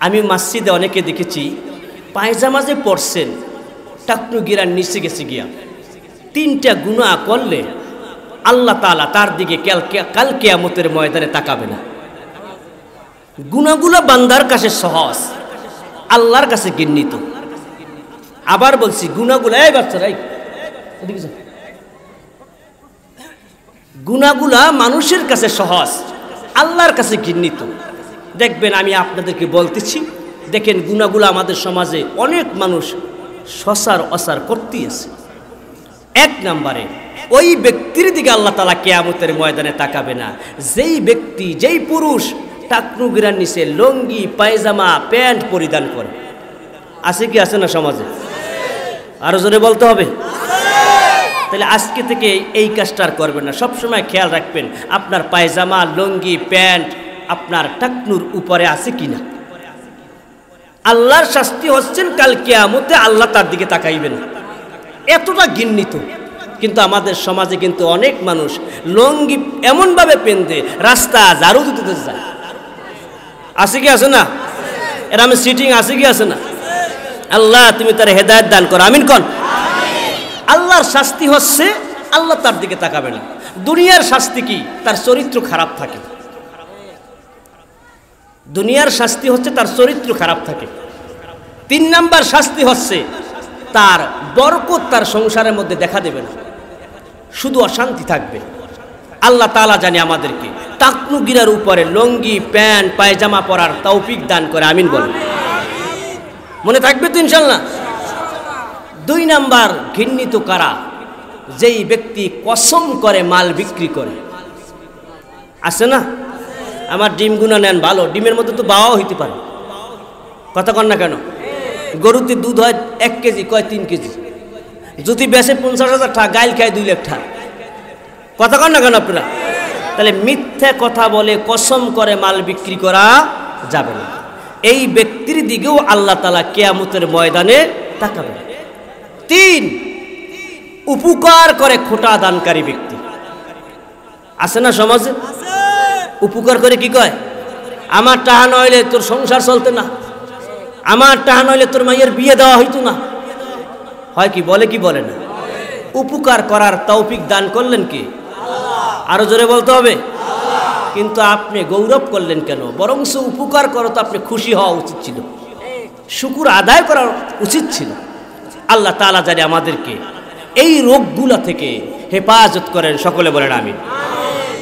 আমি মসজিদে অনেকে দেখেছি পায়জামা যে পরছেন টাকনু গিরার নিচে গেছে গিয়া 3টা গুনাহ করলে আল্লাহ তাআলা তার দিকে কাল কিয়ামতের ময়দানে তাকাবে না। গুনাহগুলো বান্দার কাছে সহজ, আল্লাহর কাছে ঘৃণিত। আবার বলছি গুনাহগুলো, এই বাচ্চারা এদিকে যাও, গুনাহগুলা মানুষের কাছে সহজ, আল্লাহর কাছে ঘৃণিত। দেখবেন আমি আপনাদেরকে বলতেছি, দেখেন গুনাহগুলো আমাদের সমাজে অনেক মানুষ সসার অসার করতেই আছে। 1 নম্বরে ওই ব্যক্তির দিকে আল্লাহ তাআলা কিয়ামতের ময়দানে তাকাবে না যেই ব্যক্তি, যেই পুরুষ টাকনু গিরার নিচে লুঙ্গি পায়জামা প্যান্ট পরিধান করে। আছে কি আছে না সমাজে? আরো জোরে বলতে হবে। তাহলে আজকে থেকে এই কাজটা আর করবেন না। সবসময় খেয়াল রাখবেন আপনার পায়জামা লুঙ্গি প্যান্ট আপনার টাকনুর উপরে আছে কিনা। আল্লাহর শাস্তি হচ্ছেন কাল কিয়ামতে আল্লাহ তার দিকে তাকাইবেন, এতটা ঘৃণিত। কিন্তু আমাদের সমাজে কিন্তু অনেক মানুষ লুঙ্গি এমনভাবে পেন্দে রাস্তা ঝাড়ু দিতে যায়। আছে কি আছে না? এর আমি সিটিং আছে কি আছে না? আল্লাহ তুমি তার হেদায়েত দান করো, আমিন কোন। আল্লাহর শাস্তি হচ্ছে আল্লাহ তার দিকে তাকাবে না। দুনিয়ার শাস্তি কি? তার চরিত্র খারাপ থাকে। দুনিয়ার শাস্তি হচ্ছে তার চরিত্র খারাপ থাকে। 3 নাম্বার শাস্তি হচ্ছে তার বরকত তার সংসারের মধ্যে দেখা দেবে না, শুধু অশান্তি থাকবে। আল্লাহ তাআলা জানে আমাদেরকে টাকনু গিরার উপরে লুঙ্গি প্যান্ট পায়জামা পরার তৌফিক দান করে, আমিন বলেন। মনে থাকবে তো ইনশাআল্লাহ। 2 নাম্বার ঘৃণিত কারা? যেই ব্যক্তি কসম করে মাল বিক্রি করে। আছে না? আমার ডিম গুনা নেন ভালো, ডিমের মধ্যে তো বাওয়া হইতে পারে, কথা কন না কেন? গরুতে দুধ হয় 1 কেজি, কয় 3 কেজি, যদি বেচে 50,000 টাকা, গাইল খায় 2 লাখ টাকা, কথা কন না কেন আপনারা? তাহলে মিথ্যা কথা বলে কসম করে মাল বিক্রি করা যাবে না। এই ব্যক্তির দিকেও আল্লাহ তাআলা কিয়ামতের ময়দানে তাকাবে। 3 উপকার করে খোটা দানকারী ব্যক্তি। আছে না সমাজে? উপকার করে কি কয়? আমার টাকা নইলে তোর সংসার চলতে না, আমার টাকা নইলে তোর মায়ের বিয়ে দেওয়া হইতো না, হয় কি? বলে কি বলে না? উপকার করার তৌফিক দান করলেন কি? আরো জোরে বলতে হবে। কিন্তু আপনি গৌরব করলেন কেন? বরংস উপকার করো তো আপনি খুশি হওয়া উচিত ছিল, শুকর আদায় করা উচিত ছিল। আল্লাহ তাআলা জানে আমাদেরকে এই রোগগুলা থেকে হেফাজত করেন, সকলে বলেন আমিন।